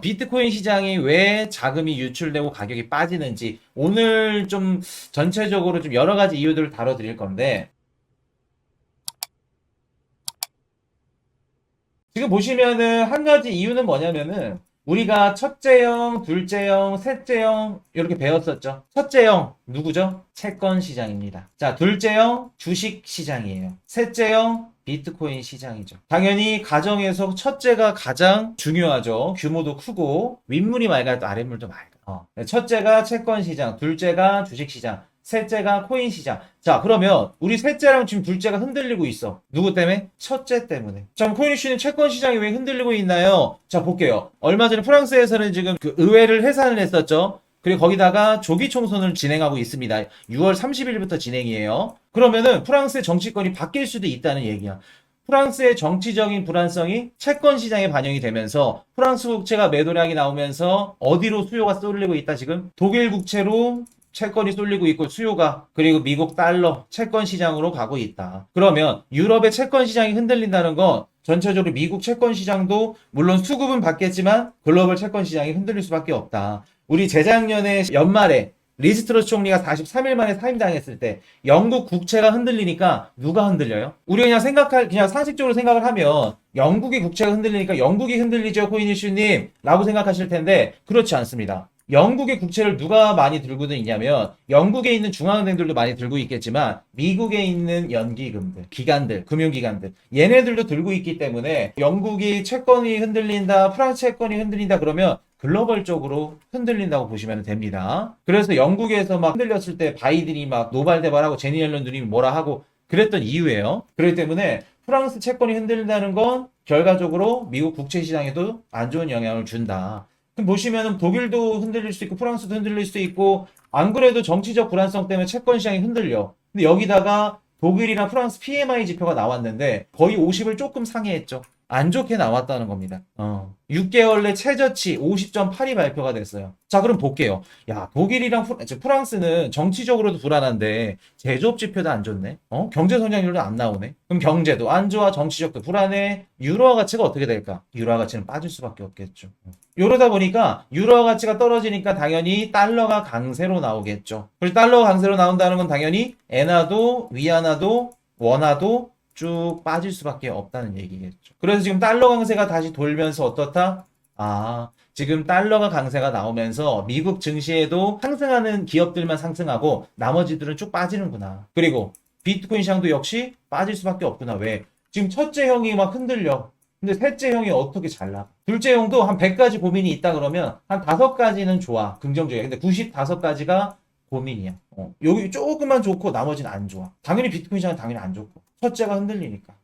비트코인 시장이 왜 자금이 유출되고 가격이 빠지는지 오늘 좀 전체적으로 좀 여러 가지 이유들을 다뤄드릴 건데, 지금 보시면은 한 가지 이유는 뭐냐면은 우리가 첫째형, 둘째형, 셋째형 이렇게 배웠었죠. 첫째형 누구죠? 채권 시장입니다. 자, 둘째형 주식 시장이에요. 셋째형 비트코인 시장이죠. 당연히 가정에서 첫째가 가장 중요하죠. 규모도 크고 윗물이 맑아도 아랫물도 맑아. 첫째가 채권 시장, 둘째가 주식 시장, 셋째가 코인 시장. 자, 그러면 우리 셋째랑 지금 둘째가 흔들리고 있어. 누구 때문에? 첫째 때문에. 자, 코인 이슈는 채권 시장이 왜 흔들리고 있나요? 자, 볼게요. 얼마 전에 프랑스에서는 지금 그 의회를 해산을 했었죠. 그리고 거기다가 조기 총선을 진행하고 있습니다. 6월 30일부터 진행이에요. 그러면은 프랑스의 정치권이 바뀔 수도 있다는 얘기야. 프랑스의 정치적인 불안성이 채권 시장에 반영이 되면서 프랑스 국채가 매도량이 나오면서 어디로 수요가 쏠리고 있다 지금? 독일 국채로 채권이 쏠리고 있고 수요가, 그리고 미국 달러 채권 시장으로 가고 있다. 그러면 유럽의 채권 시장이 흔들린다는 건 전체적으로 미국 채권 시장도 물론 수급은 받겠지만 글로벌 채권 시장이 흔들릴 수밖에 없다. 우리 재작년에 연말에 리스트러스 총리가 43일 만에 사임당했을 때 영국 국채가 흔들리니까 누가 흔들려요? 우리가 그냥 상식적으로 생각을 하면 영국의 국채가 흔들리니까 영국이 흔들리죠, 코인 이슈님 라고 생각하실 텐데 그렇지 않습니다. 영국의 국채를 누가 많이 들고는 있냐면 영국에 있는 중앙은행들도 많이 들고 있겠지만 미국에 있는 연기금들, 기관들, 금융기관들 얘네들도 들고 있기 때문에 영국이 채권이 흔들린다, 프랑스 채권이 흔들린다 그러면 글로벌적으로 흔들린다고 보시면 됩니다. 그래서 영국에서 막 흔들렸을 때 바이든이 막 노발대발하고 제니 옐런들이 뭐라 하고 그랬던 이유예요. 그렇기 때문에 프랑스 채권이 흔들린다는 건 결과적으로 미국 국채 시장에도 안 좋은 영향을 준다. 그럼 보시면은 독일도 흔들릴 수 있고 프랑스도 흔들릴 수 있고 안 그래도 정치적 불안성 때문에 채권 시장이 흔들려. 근데 여기다가 독일이랑 프랑스 PMI 지표가 나왔는데 거의 50을 조금 상회했죠. 안 좋게 나왔다는 겁니다. 6개월 내 최저치 50.8이 발표가 됐어요. 자, 그럼 볼게요. 야, 독일이랑 프랑스는 정치적으로도 불안한데 제조업 지표도 안 좋네. 경제 성장률도 안 나오네. 그럼 경제도 안 좋아, 정치적도 불안해. 유로화 가치가 어떻게 될까? 유로화 가치는 빠질 수밖에 없겠죠. 이러다 보니까 유로화 가치가 떨어지니까 당연히 달러가 강세로 나오겠죠. 그래서 달러가 강세로 나온다는 건 당연히 엔화도, 위안화도, 원화도 쭉 빠질 수밖에 없다는 얘기겠죠. 그래서 지금 달러 강세가 다시 돌면서 어떻다? 지금 달러가 강세가 나오면서 미국 증시에도 상승하는 기업들만 상승하고 나머지들은 쭉 빠지는구나. 그리고 비트코인 시장도 역시 빠질 수밖에 없구나. 왜? 지금 첫째 형이 막 흔들려. 근데 셋째 형이 어떻게 잘 나가? 둘째 형도 한 100가지 고민이 있다 그러면 한 5가지는 좋아. 긍정적이야. 근데 95가지가 고민이야. 여기 조금만 좋고 나머지는 안 좋아. 당연히 비트코인 시장은 당연히 안 좋고. 첫째가 흔들리니까.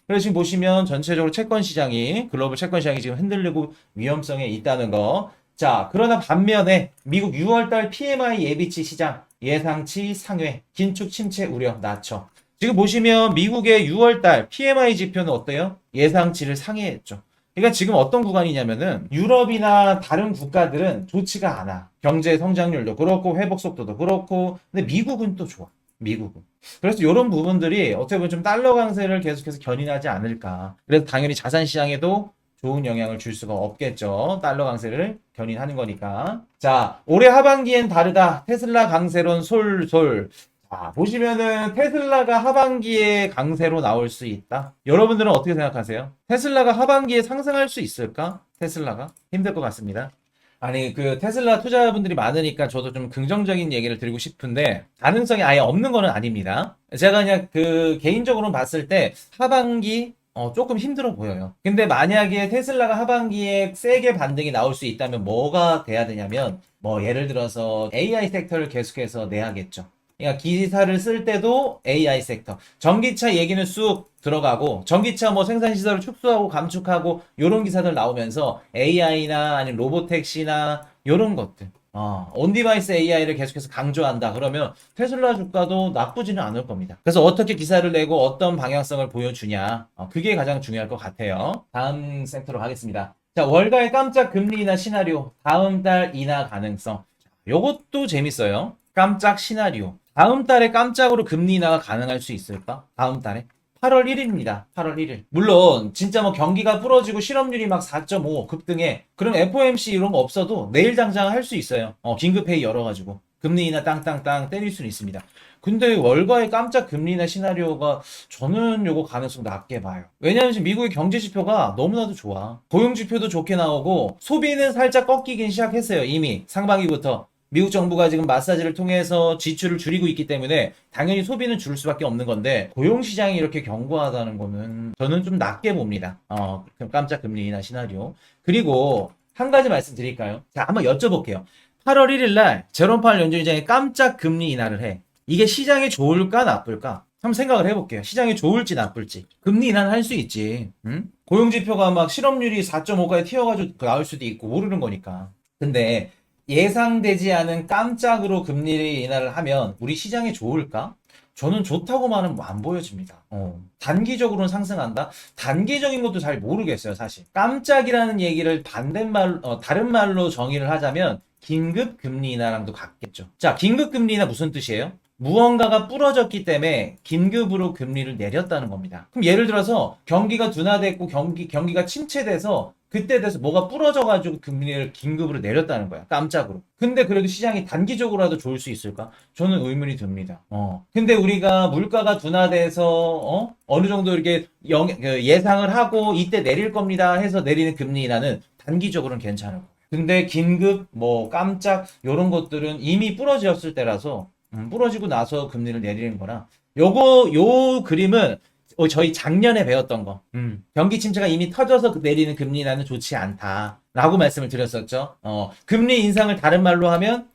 그래서 지금 보시면 전체적으로 채권 시장이, 글로벌 채권 시장이 지금 흔들리고 위험성에 있다는 거. 자, 그러나 반면에 미국 6월달 PMI 예비치 시장 예상치 상회, 긴축 침체 우려 낮춰. 지금 보시면 미국의 6월달 PMI 지표는 어때요? 예상치를 상회했죠. 그러니까 지금 어떤 구간이냐면은 유럽이나 다른 국가들은 좋지가 않아. 경제 성장률도 그렇고 회복 속도도 그렇고. 근데 미국은 또 좋아. 미국은. 그래서 이런 부분들이 어떻게 보면 좀 달러 강세를 계속해서 견인하지 않을까. 그래서 당연히 자산 시장에도 좋은 영향을 줄 수가 없겠죠. 달러 강세를 견인하는 거니까. 자, 올해 하반기엔 다르다. 테슬라 강세론 솔솔. 자, 보시면은 테슬라가 하반기에 강세로 나올 수 있다. 여러분들은 어떻게 생각하세요? 테슬라가 하반기에 상승할 수 있을까? 테슬라가? 힘들 것 같습니다. 아니, 그 테슬라 투자자분들이 많으니까 저도 좀 긍정적인 얘기를 드리고 싶은데 가능성이 아예 없는 거는 아닙니다. 제가 그냥 그 개인적으로 봤을 때 하반기 조금 힘들어 보여요. 근데 만약에 테슬라가 하반기에 세게 반등이 나올 수 있다면 뭐가 돼야 되냐면 뭐 예를 들어서 AI 섹터를 계속해서 내야겠죠. 그러니까 기사를 쓸 때도 AI 섹터. 전기차 얘기는 쑥 들어가고 전기차 뭐 생산 시설을 축소하고 감축하고 요런 기사들 나오면서 AI나 아니면 로보택시나 요런 것들. 온디바이스 AI를 계속해서 강조한다. 그러면 테슬라 주가도 나쁘지는 않을 겁니다. 그래서 어떻게 기사를 내고 어떤 방향성을 보여주냐. 그게 가장 중요할 것 같아요. 다음 섹터로 가겠습니다. 자, 월가의 깜짝 금리 인하 시나리오. 다음 달 인하 가능성. 요것도 재밌어요. 깜짝 시나리오. 다음 달에 깜짝으로 금리 인하가 가능할 수 있을까? 다음 달에? 8월 1일입니다. 8월 1일. 물론 진짜 뭐 경기가 부러지고 실업률이 막 4.5 급등해. 그럼 FOMC 이런 거 없어도 내일 당장 할 수 있어요. 긴급회의 열어가지고 금리 인하 땅땅땅 때릴 수는 있습니다. 근데 월가의 깜짝 금리 인하 시나리오가 저는 요거 가능성 낮게 봐요. 왜냐하면 지금 미국의 경제 지표가 너무나도 좋아. 고용 지표도 좋게 나오고 소비는 살짝 꺾이긴 시작했어요. 이미 상반기부터. 미국 정부가 지금 마사지를 통해서 지출을 줄이고 있기 때문에 당연히 소비는 줄 수밖에 없는 건데 고용 시장이 이렇게 견고하다는 거는 저는 좀 낮게 봅니다. 그럼 깜짝 금리 인하 시나리오. 그리고 한 가지 말씀드릴까요? 자, 한번 여쭤볼게요. 8월 1일 날 제롬 파월 연준의장이 깜짝 금리 인하를 해. 이게 시장에 좋을까 나쁠까? 한번 생각을 해볼게요. 시장에 좋을지 나쁠지. 금리 인하는 할 수 있지. 응? 고용 지표가 막 실업률이 4.5까지 튀어가지고 나올 수도 있고 모르는 거니까. 근데 예상되지 않은 깜짝으로 금리 인하를 하면 우리 시장에 좋을까? 저는 좋다고만은 안 보여집니다. 단기적으로는 상승한다? 단기적인 것도 잘 모르겠어요, 사실. 깜짝이라는 얘기를 다른 말로 정의를 하자면 긴급 금리 인하랑도 같겠죠. 자, 긴급 금리 인하 무슨 뜻이에요? 무언가가 부러졌기 때문에 긴급으로 금리를 내렸다는 겁니다. 그럼 예를 들어서 경기가 둔화됐고 경기가 침체돼서 그때 돼서 뭐가 부러져가지고 금리를 긴급으로 내렸다는 거야. 깜짝으로. 근데 그래도 시장이 단기적으로라도 좋을 수 있을까? 저는 의문이 듭니다. 근데 우리가 물가가 둔화돼서 어느 정도 이렇게 예상을 하고 이때 내릴 겁니다 해서 내리는 금리 인하는 단기적으로는 괜찮을 거예요. 근데 긴급, 깜짝 이런 것들은 이미 부러졌을 때라서 부러지고 나서 금리를 내리는 거라. 요 그림은 저희 작년에 배웠던 거. 경기 침체가 이미 터져서 내리는 금리 인하는 좋지 않다라고 말씀을 드렸었죠. 금리 인상을 다른 말로 하면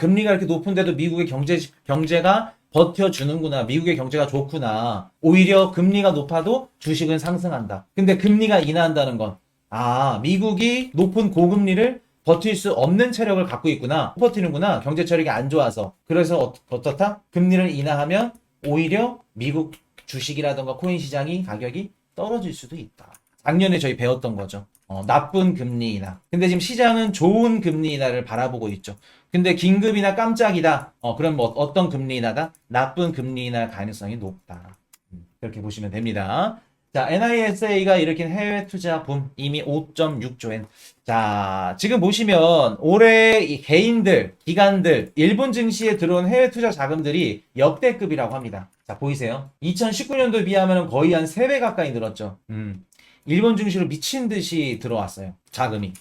금리가 이렇게 높은데도 미국의 경제가 버텨주는구나. 미국의 경제가 좋구나. 오히려 금리가 높아도 주식은 상승한다. 근데 금리가 인하한다는 건 미국이 높은 고금리를 버틸 수 없는 체력을 갖고 있구나. 버티는구나. 경제 체력이 안 좋아서. 그래서 어떻다? 금리를 인하하면 오히려 미국 주식이라던가 코인 시장이 가격이 떨어질 수도 있다. 작년에 저희 배웠던 거죠. 나쁜 금리 인하. 근데 지금 시장은 좋은 금리 인하를 바라보고 있죠. 근데 긴급이나 깜짝이다. 그럼 어떤 금리 인하다? 나쁜 금리 인하 가능성이 높다. 그렇게 보시면 됩니다. 자, NISA가 일으킨 해외 투자 붐 이미 5.6조 엔. 자, 지금 보시면 올해 이 개인들, 기관들, 일본 증시에 들어온 해외 투자 자금들이 역대급이라고 합니다. 자, 보이세요? 2019년도에 비하면 거의 한 3배 가까이 늘었죠. 일본 증시로 미친 듯이 들어왔어요. 자금이.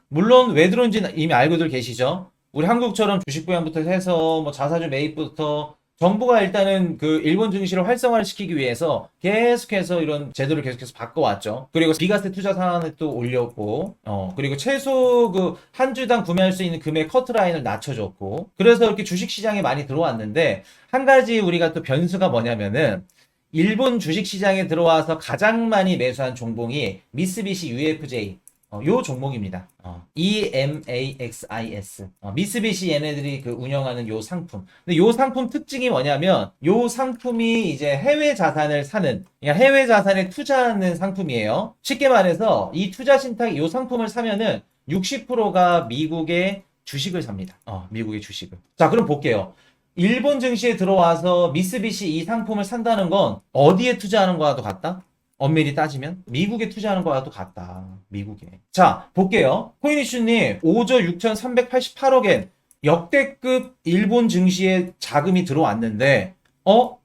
물론 왜 들어온지 이미 알고들 계시죠? 우리 한국처럼 주식 부양부터 해서 자사주 매입부터 정부가 일단은 그 일본 증시를 활성화를 시키기 위해서 계속해서 이런 제도를 계속해서 바꿔왔죠. 그리고 비과세 투자 상한을 또 올렸고, 그리고 최소 그 한 주당 구매할 수 있는 금액 커트라인을 낮춰줬고, 그래서 이렇게 주식 시장에 많이 들어왔는데, 한 가지 우리가 또 변수가 뭐냐면은, 일본 주식 시장에 들어와서 가장 많이 매수한 종목이 미쓰비시 UFJ, 요 종목입니다. EMAXIS. 미쓰비시 얘네들이 그 운영하는 요 상품. 근데 요 상품 특징이 뭐냐면, 요 상품이 이제 해외 자산을 사는, 그러니까 해외 자산에 투자하는 상품이에요. 쉽게 말해서, 이 투자 신탁, 요 상품을 사면은 60%가 미국의 주식을 삽니다. 미국의 주식을. 자, 그럼 볼게요. 일본 증시에 들어와서 미쓰비시 이 상품을 산다는 건 어디에 투자하는 거와도 같다? 엄밀히 따지면 미국에 투자하는 거와도 같다. 미국에. 자, 볼게요. 코인이슈님 5조 6,388억엔 역대급 일본 증시에 자금이 들어왔는데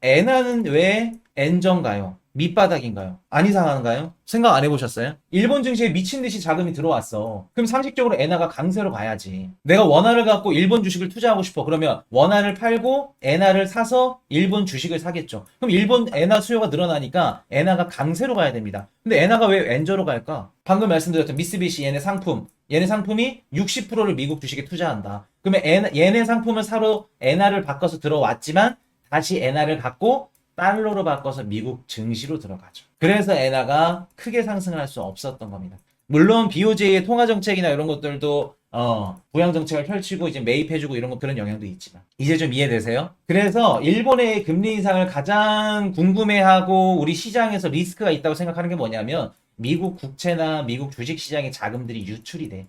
엔화는 왜 엔저인가요? 밑바닥인가요? 안 이상한가요? 생각 안 해보셨어요? 일본 증시에 미친 듯이 자금이 들어왔어. 그럼 상식적으로 엔화가 강세로 가야지. 내가 원화를 갖고 일본 주식을 투자하고 싶어. 그러면 원화를 팔고 엔화를 사서 일본 주식을 사겠죠. 그럼 일본 엔화 수요가 늘어나니까 엔화가 강세로 가야 됩니다. 근데 엔화가 왜 엔저로 갈까? 방금 말씀드렸던 미쓰비시 얘네 상품이 60%를 미국 주식에 투자한다. 그러면 얘네 상품을 사러 엔화를 바꿔서 들어왔지만 다시 엔화를 갖고 달러로 바꿔서 미국 증시로 들어가죠. 그래서 엔화가 크게 상승을 할 수 없었던 겁니다. 물론 BOJ의 통화정책이나 이런 것들도 부양정책을 펼치고 이제 매입해주고 이런 그런 영향도 있지만 이제 좀 이해되세요? 그래서 일본의 금리 인상을 가장 궁금해하고 우리 시장에서 리스크가 있다고 생각하는 게 뭐냐면 미국 국채나 미국 주식시장의 자금들이 유출이 돼.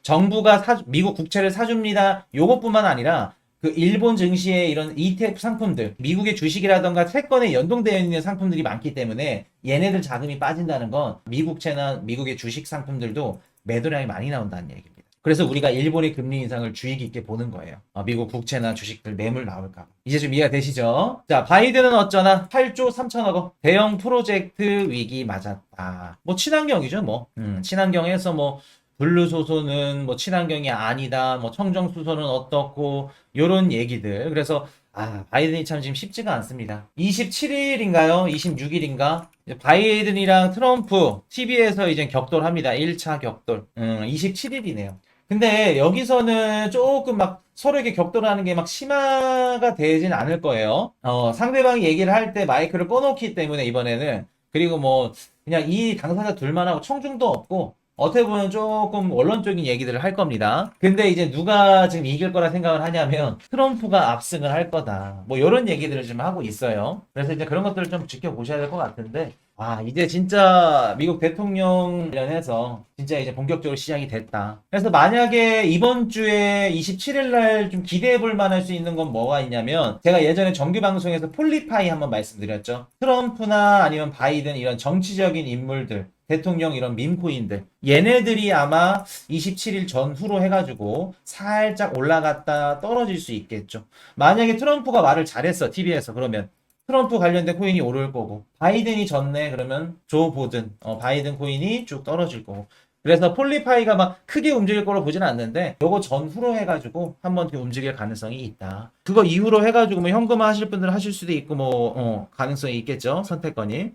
정부가 미국 국채를 사줍니다. 요것뿐만 아니라 그 일본 증시의 이런 ETF 상품들, 미국의 주식이라던가 채권에 연동되어 있는 상품들이 많기 때문에 얘네들 자금이 빠진다는 건 미국채나 미국의 주식 상품들도 매도량이 많이 나온다는 얘기입니다. 그래서 우리가 일본의 금리 인상을 주의 깊게 보는 거예요. 미국 국채나 주식들 매물 나올까. 이제 좀 이해가 되시죠? 자, 바이든은 어쩌나 8조 3천억 원 대형 프로젝트 위기 맞았다. 뭐 친환경이죠, 뭐. 친환경에서 뭐 불루소소는 뭐 친환경이 아니다. 뭐 청정수소는 어떻고 요런 얘기들. 그래서 바이든이 참 지금 쉽지가 않습니다. 27일인가요? 26일인가? 바이든이랑 트럼프 TV에서 이제 격돌합니다. 1차 격돌. 27일이네요. 근데 여기서는 조금 막 서로에게 격돌하는 게 막 심화가 되진 않을 거예요. 상대방이 얘기를 할 때 마이크를 꺼놓기 때문에 이번에는. 그리고 뭐 그냥 이 당사자 둘만 하고 청중도 없고 어떻게 보면 조금 원론적인 얘기들을 할 겁니다. 근데 이제 누가 지금 이길 거라 생각을 하냐면 트럼프가 압승을 할 거다. 뭐 이런 얘기들을 좀 하고 있어요. 그래서 이제 그런 것들을 좀 지켜보셔야 될 것 같은데 이제 진짜 미국 대통령 관련해서 진짜 이제 본격적으로 시작이 됐다. 그래서 만약에 이번 주에 27일 날 좀 기대해 볼 만할 수 있는 건 뭐가 있냐면 제가 예전에 정규 방송에서 폴리파이 한번 말씀드렸죠. 트럼프나 아니면 바이든 이런 정치적인 인물들 대통령 이런 밈코인들 얘네들이 아마 27일 전후로 해가지고 살짝 올라갔다 떨어질 수 있겠죠. 만약에 트럼프가 말을 잘했어 TV에서 그러면 트럼프 관련된 코인이 오를 거고 바이든이 졌네 그러면 조 보든 바이든 코인이 쭉 떨어질 거고 그래서 폴리파이가 막 크게 움직일 거로 보지는 않는데 요거 전후로 해가지고 한번 더 움직일 가능성이 있다. 그거 이후로 해가지고 뭐 현금화 하실 분들은 하실 수도 있고 뭐 가능성이 있겠죠. 선택권이.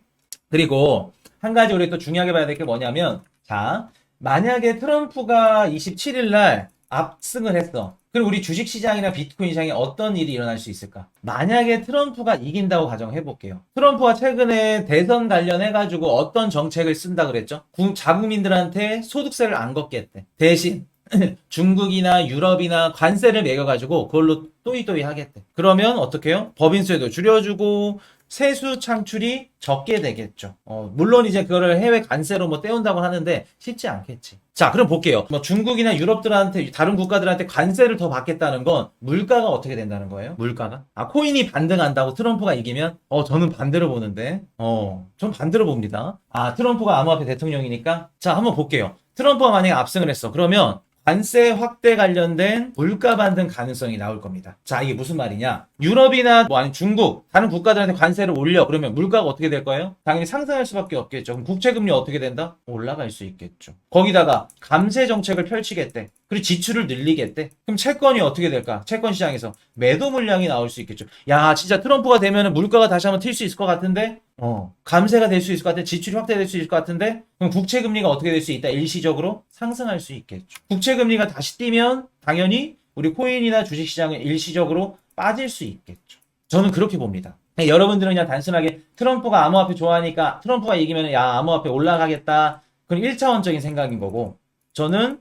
그리고 한 가지 우리 또 중요하게 봐야 될 게 뭐냐면 자 만약에 트럼프가 27일 날 압승을 했어. 그럼 우리 주식시장이나 비트코인 시장에 어떤 일이 일어날 수 있을까? 만약에 트럼프가 이긴다고 가정해 볼게요. 트럼프가 최근에 대선 관련해가지고 어떤 정책을 쓴다 그랬죠? 자국민들한테 소득세를 안 걷겠대. 대신 중국이나 유럽이나 관세를 매겨가지고 그걸로 또이또이 하겠대. 그러면 어떻게 해요? 법인세도 줄여주고 세수 창출이 적게 되겠죠. 물론 이제 그거를 해외 관세로 뭐 떼온다고 하는데 쉽지 않겠지. 자, 그럼 볼게요. 뭐 중국이나 유럽들한테 다른 국가들한테 관세를 더 받겠다는 건 물가가 어떻게 된다는 거예요? 물가가? 코인이 반등한다고 트럼프가 이기면? 저는 반대로 보는데. 전 반대로 봅니다. 트럼프가 암호화폐 대통령이니까. 자, 한번 볼게요. 트럼프가 만약에 압승을 했어. 그러면 관세 확대 관련된 물가 반등 가능성이 나올 겁니다. 자, 이게 무슨 말이냐? 유럽이나 뭐 아니 중국 다른 국가들한테 관세를 올려 그러면 물가가 어떻게 될 거예요? 당연히 상승할 수밖에 없겠죠. 그럼 국채 금리 어떻게 된다? 올라갈 수 있겠죠. 거기다가 감세 정책을 펼치겠대. 그리고 지출을 늘리겠대. 그럼 채권이 어떻게 될까? 채권 시장에서 매도 물량이 나올 수 있겠죠. 야, 진짜 트럼프가 되면은 물가가 다시 한번 튈 수 있을 것 같은데? 감세가 될 수 있을 것 같은데? 지출이 확대될 수 있을 것 같은데? 그럼 국채 금리가 어떻게 될 수 있다? 일시적으로 상승할 수 있겠죠. 국채 금리가 다시 뛰면 당연히 우리 코인이나 주식 시장은 일시적으로 빠질 수 있겠죠. 저는 그렇게 봅니다. 여러분들은 그냥 단순하게 트럼프가 암호화폐 좋아하니까 트럼프가 이기면 야, 암호화폐 올라가겠다. 그건 1차원적인 생각인 거고 저는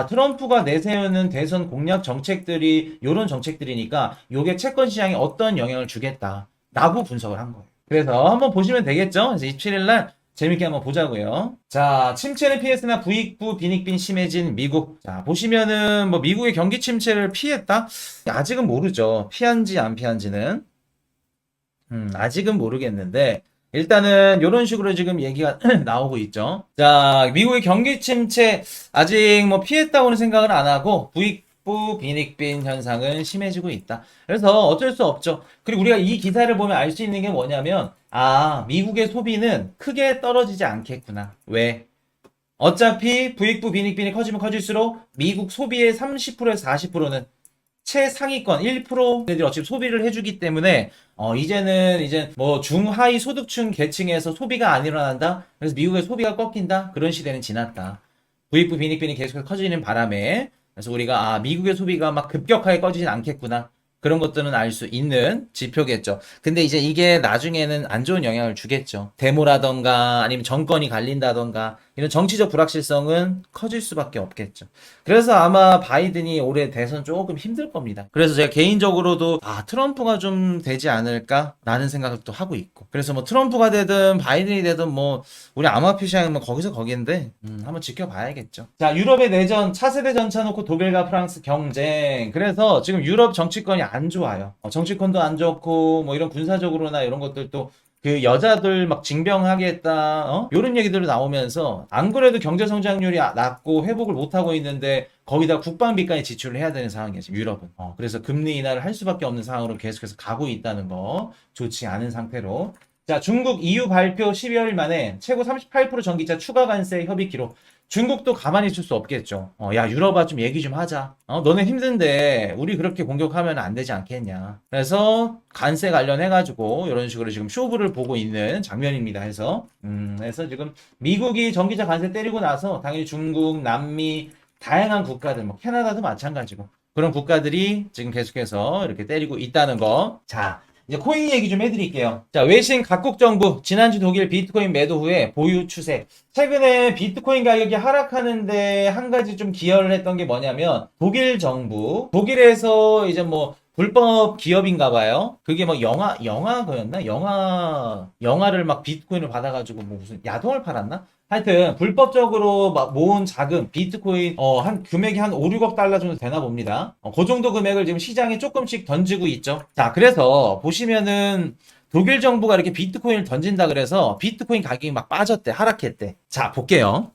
트럼프가 내세우는 대선 공약 정책들이 요런 정책들이니까 요게 채권 시장에 어떤 영향을 주겠다 라고 분석을 한 거예요. 그래서 한번 보시면 되겠죠. 그래서 27일날 재밌게 한번 보자고요. 자, 침체는 피했으나 부익부 빈익빈 심해진 미국. 자, 보시면은 뭐 미국의 경기 침체를 피했다? 아직은 모르죠. 피한지 안 피한지는. 아직은 모르겠는데 일단은 이런 식으로 지금 얘기가 나오고 있죠. 자, 미국의 경기 침체 아직 뭐 피했다고는 생각을 안 하고 부익부 빈익빈 현상은 심해지고 있다. 그래서 어쩔 수 없죠. 그리고 우리가 이 기사를 보면 알 수 있는 게 뭐냐면 미국의 소비는 크게 떨어지지 않겠구나. 왜? 어차피 부익부 빈익빈이 커지면 커질수록 미국 소비의 30%에서 40%는 최상위권 1%들이 어차피 소비를 해주기 때문에 이제 뭐 중하위 소득층 계층에서 소비가 안 일어난다. 그래서 미국의 소비가 꺾인다. 그런 시대는 지났다. 부익부 빈익빈이 계속해서 커지는 바람에 그래서 우리가 미국의 소비가 막 급격하게 꺼지진 않겠구나. 그런 것들은 알 수 있는 지표겠죠. 근데 이제 이게 나중에는 안 좋은 영향을 주겠죠. 데모라던가 아니면 정권이 갈린다던가 이런 정치적 불확실성은 커질 수밖에 없겠죠. 그래서 아마 바이든이 올해 대선 조금 힘들 겁니다. 그래서 제가 개인적으로도 트럼프가 좀 되지 않을까라는 생각을 또 하고 있고, 그래서 뭐 트럼프가 되든 바이든이 되든 뭐 우리 암호화폐 시장은 뭐 거기서 거기인데 한번 지켜봐야겠죠. 자, 유럽의 내전, 차세대 전차 놓고 독일과 프랑스 경쟁. 그래서 지금 유럽 정치권이 안 좋아요. 정치권도 안 좋고 뭐 이런 군사적으로나 이런 것들도 그 여자들 막 징병하겠다, 이런 얘기들이 나오면서 안 그래도 경제 성장률이 낮고 회복을 못 하고 있는데 거기다 국방비까지 지출을 해야 되는 상황이에요, 지금 유럽은. 그래서 금리 인하를 할 수밖에 없는 상황으로 계속해서 가고 있다는 거, 좋지 않은 상태로. 자, 중국 EU 발표 12일 만에 최고 38% 전기차 추가 관세 협의 기록. 중국도 가만히 있을 수 없겠죠. 야, 유럽아, 좀 얘기 좀 하자. 너네 힘든데 우리 그렇게 공격하면 안 되지 않겠냐. 그래서 관세 관련해가지고 이런 식으로 지금 쇼부를 보고 있는 장면입니다. 그래서 지금 미국이 전기차 관세 때리고 나서 당연히 중국, 남미, 다양한 국가들, 뭐 캐나다도 마찬가지고 그런 국가들이 지금 계속해서 이렇게 때리고 있다는 거. 자, 이제 코인 얘기 좀 해드릴게요. 자, 외신 각국 정부, 지난주 독일 비트코인 매도 후에 보유 추세. 최근에 비트코인 가격이 하락하는데 한 가지 좀 기여를 했던 게 뭐냐면, 독일 정부, 독일에서 이제 뭐, 불법 기업인가 봐요. 그게 뭐 영화거였나? 영화를 막 비트코인을 받아가지고 뭐 무슨 야동을 팔았나? 하여튼 불법적으로 막 모은 자금 비트코인 한 금액이 한 5, 6억 달러 정도 되나 봅니다. 그 정도 금액을 지금 시장에 조금씩 던지고 있죠. 자, 그래서 보시면은 독일 정부가 이렇게 비트코인을 던진다 그래서 비트코인 가격이 막 빠졌대, 하락했대. 자, 볼게요.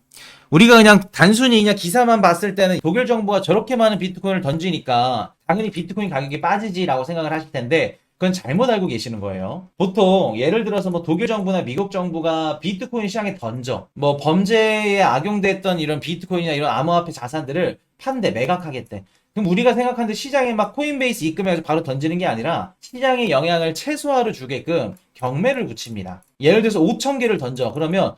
우리가 그냥 단순히 그냥 기사만 봤을 때는 독일 정부가 저렇게 많은 비트코인을 던지니까 당연히 비트코인 가격이 빠지지라고 생각을 하실 텐데, 그건 잘못 알고 계시는 거예요. 보통 예를 들어서 뭐 독일 정부나 미국 정부가 비트코인 시장에 던져 뭐 범죄에 악용됐던 이런 비트코인이나 이런 암호화폐 자산들을 판대, 매각하겠대. 그럼 우리가 생각하는데 시장에 막 코인베이스 입금해서 바로 던지는 게 아니라 시장의 영향을 최소화로 주게끔 경매를 붙입니다. 예를 들어서 5천 개를 던져. 그러면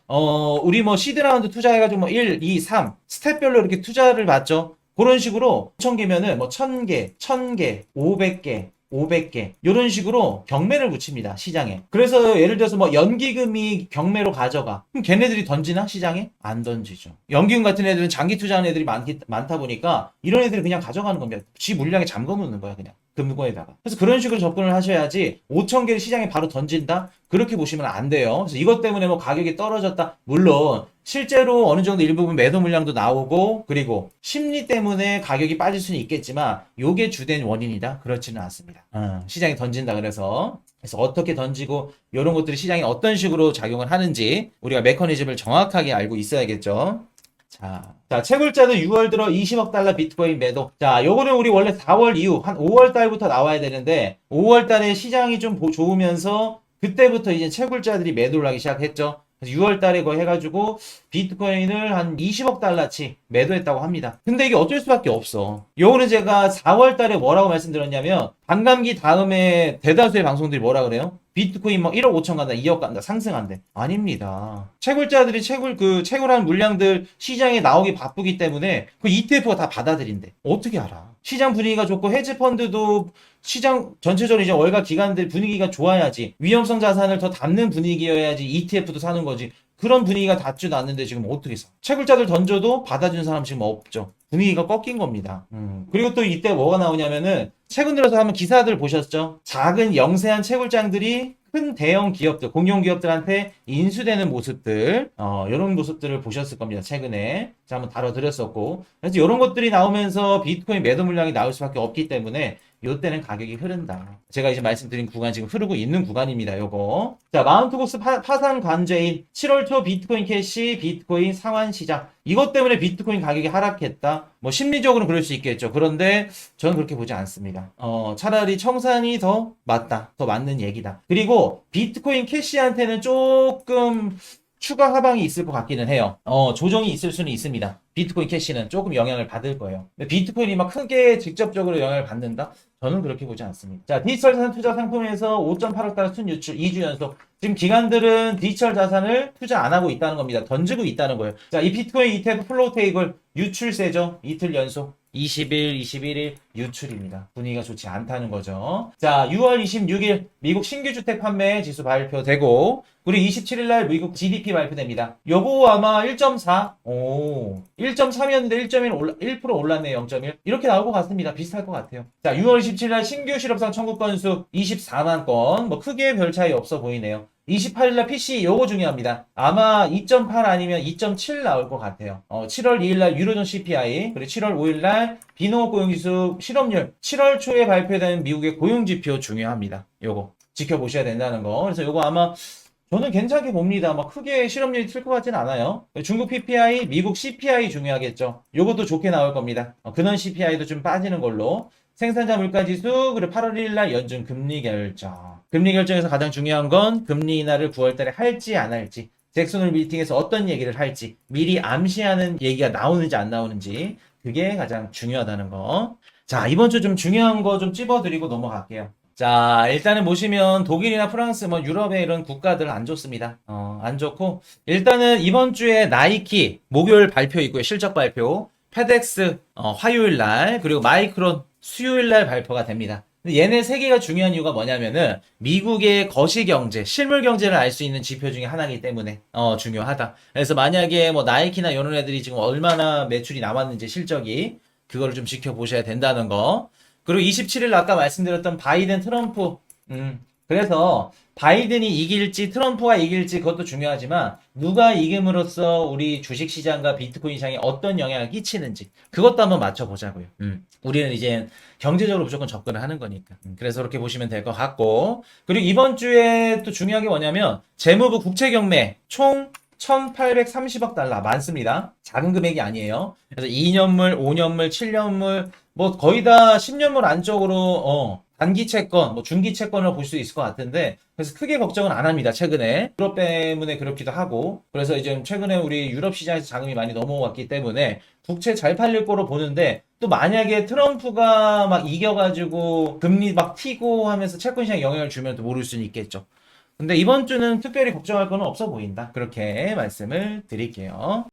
우리 뭐 시드라운드 투자해가지고 뭐 1, 2, 3 스텝별로 이렇게 투자를 받죠. 그런 식으로 5천 개면은 뭐 1,000개, 1,000개, 500개, 500개 이런 식으로 경매를 붙입니다, 시장에. 그래서 예를 들어서 뭐 연기금이 경매로 가져가. 그럼 걔네들이 던지나, 시장에? 안 던지죠. 연기금 같은 애들은 장기 투자하는 애들이 많다 보니까 이런 애들이 그냥 가져가는 겁니다. 지 물량에 잠궈 놓는 거야, 그냥 금고에다가. 그래서 그런 식으로 접근을 하셔야지 5천 개를 시장에 바로 던진다? 그렇게 보시면 안 돼요. 그래서 이것 때문에 뭐 가격이 떨어졌다? 물론 실제로 어느 정도 일부분 매도 물량도 나오고, 그리고 심리 때문에 가격이 빠질 수는 있겠지만 요게 주된 원인이다? 그렇지는 않습니다. 시장에 던진다 그래서 어떻게 던지고 이런 것들이 시장에 어떤 식으로 작용을 하는지 우리가 메커니즘을 정확하게 알고 있어야겠죠. 자, 채굴자도 6월 들어 20억 달러 비트코인 매도. 자, 요거는 우리 원래 4월 이후 한 5월 달부터 나와야 되는데 5월 달에 시장이 좀 좋으면서 그때부터 이제 채굴자들이 매도를 하기 시작했죠. 그래서 6월 달에 거의 해가지고 비트코인을 한 20억 달러치 매도했다고 합니다. 근데 이게 어쩔 수밖에 없어. 요거는 제가 4월 달에 뭐라고 말씀드렸냐면, 반감기 다음에 대다수의 방송들이 뭐라 그래요? 비트코인 뭐 1억 5천 간다, 2억 간다, 상승한대. 아닙니다. 채굴자들이 채굴한 물량들 시장에 나오기 바쁘기 때문에 그 ETF가 다 받아들인대. 어떻게 알아? 시장 분위기가 좋고 헤지펀드도 시장 전체적으로 이제 월가 기관들 분위기가 좋아야지, 위험성 자산을 더 담는 분위기여야지 ETF도 사는 거지. 그런 분위기가 닿지도 않는데 지금 어떻게 사? 채굴자들 던져도 받아주는 사람 지금 없죠. 분위기가 꺾인 겁니다. 그리고 또 이때 뭐가 나오냐면은, 최근 들어서 한번 기사들 보셨죠? 작은 영세한 채굴장들이 큰 대형 기업들, 공용 기업들한테 인수되는 모습들, 이런 모습들을 보셨을 겁니다, 최근에. 제가 한번 다뤄드렸었고. 그래서 이런 것들이 나오면서 비트코인 매도 물량이 나올 수밖에 없기 때문에 요때는 가격이 흐른다. 제가 이제 말씀드린 구간 지금 흐르고 있는 구간입니다, 요거. 자, 마운트고스 파산 관제인 7월 초 비트코인 캐시, 비트코인 상환 시장. 이것 때문에 비트코인 가격이 하락했다. 뭐 심리적으로는 그럴 수 있겠죠. 그런데 저는 그렇게 보지 않습니다. 차라리 청산이 더 맞다. 더 맞는 얘기다. 그리고 비트코인 캐시한테는 조금 추가 하방이 있을 것 같기는 해요. 조정이 있을 수는 있습니다. 비트코인 캐시는 조금 영향을 받을 거예요. 근데 비트코인이 막 크게 직접적으로 영향을 받는다? 저는 그렇게 보지 않습니다. 자, 디지털 자산 투자 상품에서 5.8억 달러 순유출 2주 연속. 지금 기관들은 디지털 자산을 투자 안 하고 있다는 겁니다. 던지고 있다는 거예요. 자, 이 비트코인 ETF 플로우 테이블 유출세죠. 이틀 연속. 20일, 21일 유출입니다. 분위기가 좋지 않다는 거죠. 자, 6월 26일 미국 신규 주택 판매 지수 발표되고, 그리고 27일 날 미국 GDP 발표됩니다. 요거 아마 1.4, 1.3이었는데 1% 올랐네요. 0.1. 이렇게 나올 것 같습니다. 비슷할 것 같아요. 자, 6월 27일 날 신규 실업상 청구 건수 24만 건. 뭐 크게 별 차이 없어 보이네요. 28일날 PC 요거 중요합니다. 아마 2.8 아니면 2.7 나올 것 같아요. 7월 2일날 유로존 CPI, 그리고 7월 5일날 비농업 고용지수 실업률, 7월 초에 발표되는 미국의 고용지표 중요합니다. 요거 지켜보셔야 된다는 거. 그래서 요거 아마 저는 괜찮게 봅니다. 막 크게 실업률이 틀 것 같진 않아요. 중국 PPI, 미국 CPI 중요하겠죠. 요것도 좋게 나올 겁니다. 근원 CPI도 좀 빠지는 걸로. 생산자 물가지수, 그리고 8월 1일 날 연준 금리 결정. 금리 결정에서 가장 중요한 건 금리 인하를 9월 달에 할지 안 할지, 잭슨홀 미팅에서 어떤 얘기를 할지, 미리 암시하는 얘기가 나오는지 안 나오는지, 그게 가장 중요하다는 거. 자, 이번 주 좀 중요한 거 좀 찝어드리고 넘어갈게요. 자, 일단은 보시면 독일이나 프랑스, 뭐 유럽의 이런 국가들 안 좋습니다. 안 좋고, 일단은 이번 주에 나이키 목요일 발표 있고요. 실적 발표. 페덱스 화요일 날, 그리고 마이크론 수요일 날 발표가 됩니다. 근데 얘네 세 개가 중요한 이유가 뭐냐면은 미국의 거시경제, 실물 경제를 알 수 있는 지표 중에 하나이기 때문에 중요하다. 그래서 만약에 뭐 나이키나 이런 애들이 지금 얼마나 매출이 남았는지 실적이 그거를 좀 지켜보셔야 된다는 거. 그리고 27일 아까 말씀드렸던 바이든 트럼프 그래서 바이든이 이길지 트럼프가 이길지 그것도 중요하지만 누가 이김으로써 우리 주식시장과 비트코인 시장에 어떤 영향을 끼치는지 그것도 한번 맞춰보자고요. 우리는 이제 경제적으로 무조건 접근을 하는 거니까. 그래서 그렇게 보시면 될 것 같고, 그리고 이번 주에 또 중요한 게 뭐냐면 재무부 국채경매 총 1,830억 달러 많습니다. 작은 금액이 아니에요. 그래서 2년물, 5년물, 7년물 뭐 거의 다 10년물 안쪽으로 단기 채권, 뭐 중기 채권을 볼 수 있을 것 같은데, 그래서 크게 걱정은 안 합니다. 최근에 유럽 때문에 그렇기도 하고, 그래서 이제 최근에 우리 유럽 시장에서 자금이 많이 넘어왔기 때문에 국채 잘 팔릴 거로 보는데, 또 만약에 트럼프가 막 이겨가지고 금리 막 튀고 하면서 채권 시장에 영향을 주면 또 모를 수는 있겠죠. 근데 이번 주는 특별히 걱정할 건 없어 보인다. 그렇게 말씀을 드릴게요.